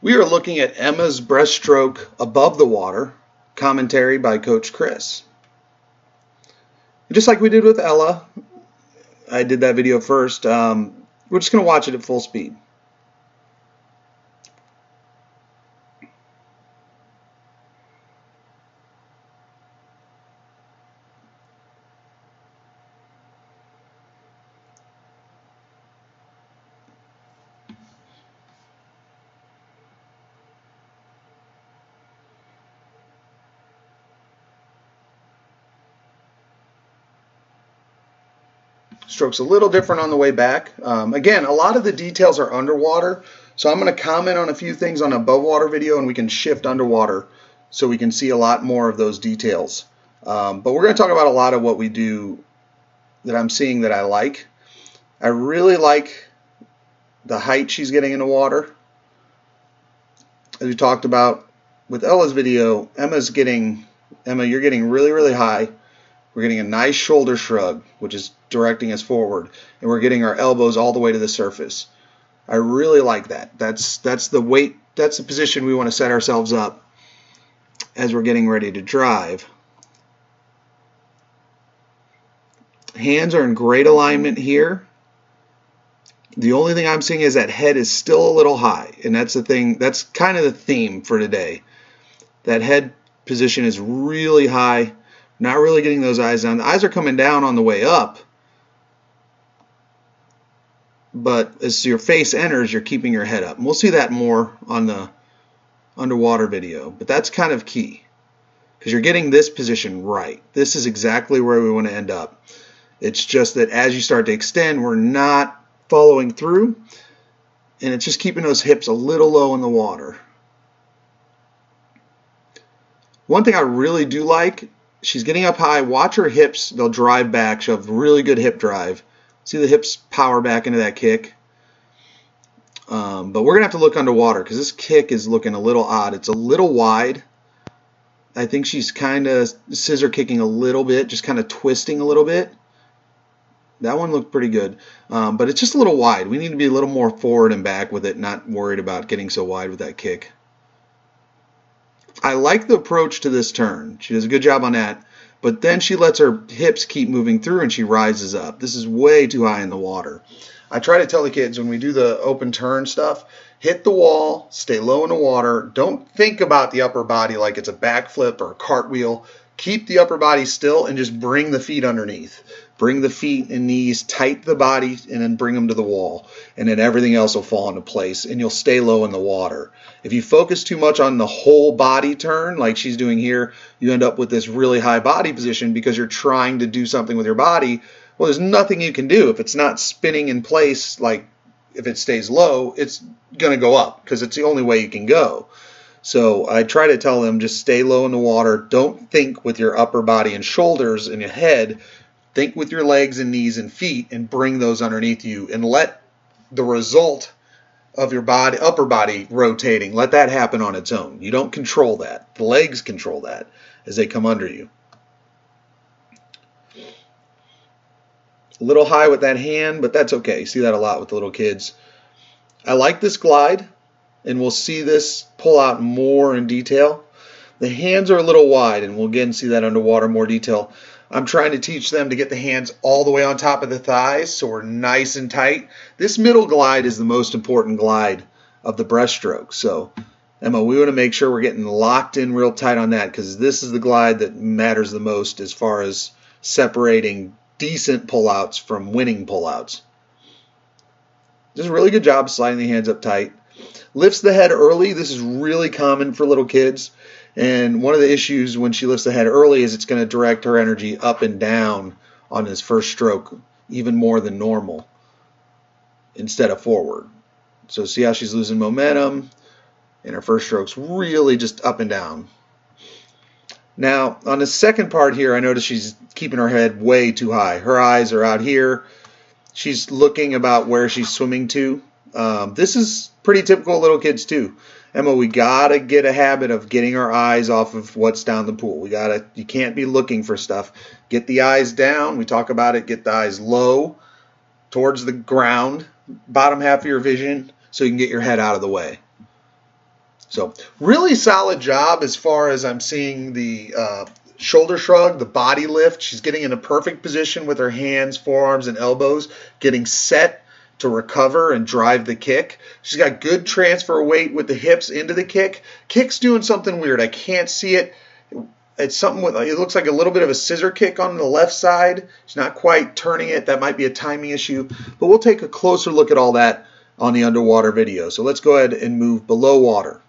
We are looking at Emma's breaststroke above the water, commentary by Coach Chris. Just like we did with Ella, I did that video first. We're just going to watch it at full speed. Stroke's a little different on the way back. Again, a lot of the details are underwater, so I'm going to comment on a few things on above water video, and we can shift underwater so we can see a lot more of those details. But we're going to talk about a lot of what we do that I'm seeing that I like. I really like the height she's getting in the water. As we talked about with Ella's video, Emma, you're getting really, really high. We're getting a nice shoulder shrug, which is directing us forward, and we're getting our elbows all the way to the surface. I really like that. That's the weight, that's the position we want to set ourselves up as we're getting ready to drive. Hands are in great alignment here. The only thing I'm seeing is that head is still a little high, and that's the thing, that's kind of the theme for today. That head position is really high. Not really getting those eyes down. The eyes are coming down on the way up, but as your face enters, you're keeping your head up. And we'll see that more on the underwater video, but that's kind of key because you're getting this position right. This is exactly where we want to end up. It's just that as you start to extend, we're not following through, and it's just keeping those hips a little low in the water. One thing I really do like, she's getting up high. Watch her hips. They'll drive back. She'll have really good hip drive. See the hips power back into that kick. But we're going to have to look underwater because this kick is looking a little odd. It's a little wide. I think she's kind of scissor kicking a little bit, just kind of twisting a little bit. That one looked pretty good. But it's just a little wide. We need to be a little more forward and back with it, not worried about getting so wide with that kick. I like the approach to this turn. She does a good job on that. But then she lets her hips keep moving through and she rises up. This is way too high in the water. I try to tell the kids when we do the open turn stuff, hit the wall, stay low in the water. Don't think about the upper body like it's a backflip or a cartwheel. Keep the upper body still and just bring the feet underneath. Bring the feet and knees tight to the body and then bring them to the wall. And then everything else will fall into place and you'll stay low in the water. If you focus too much on the whole body turn like she's doing here, you end up with this really high body position because you're trying to do something with your body. Well, there's nothing you can do. If it's not spinning in place, like if it stays low, it's going to go up because it's the only way you can go. So I try to tell them just stay low in the water. Don't think with your upper body and shoulders and your head. Think with your legs and knees and feet and bring those underneath you and let the result of your body, upper body rotating, let that happen on its own. You don't control that. The legs control that as they come under you. A little high with that hand, but that's okay. You see that a lot with the little kids. I like this glide, and we'll see this pull out more in detail. The hands are a little wide, and we'll again see that underwater more detail. I'm trying to teach them to get the hands all the way on top of the thighs so we're nice and tight. This middle glide is the most important glide of the breaststroke. So, Emma, we want to make sure we're getting locked in real tight on that because this is the glide that matters the most as far as separating decent pullouts from winning pullouts. Does a really good job sliding the hands up tight. Lifts the head early. This is really common for little kids. And one of the issues when she lifts the head early is it's going to direct her energy up and down on his first stroke, even more than normal, instead of forward. So see how she's losing momentum, and her first stroke's really just up and down. Now, on the second part here, I notice she's keeping her head way too high. Her eyes are out here. She's looking about where she's swimming to. This is pretty typical of little kids too. Emma, we gotta get a habit of getting our eyes off of what's down the pool. You can't be looking for stuff. Get the eyes down. We talk about it. Get the eyes low towards the ground, bottom half of your vision, so you can get your head out of the way. So really solid job as far as I'm seeing the shoulder shrug, the body lift. She's getting in a perfect position with her hands, forearms, and elbows, getting set to recover and drive the kick. She's got good transfer weight with the hips into the kick. Kick's doing something weird. I can't see it. It's something with, it looks like a little bit of a scissor kick on the left side. She's not quite turning it. That might be a timing issue. But we'll take a closer look at all that on the underwater video. So let's go ahead and move below water.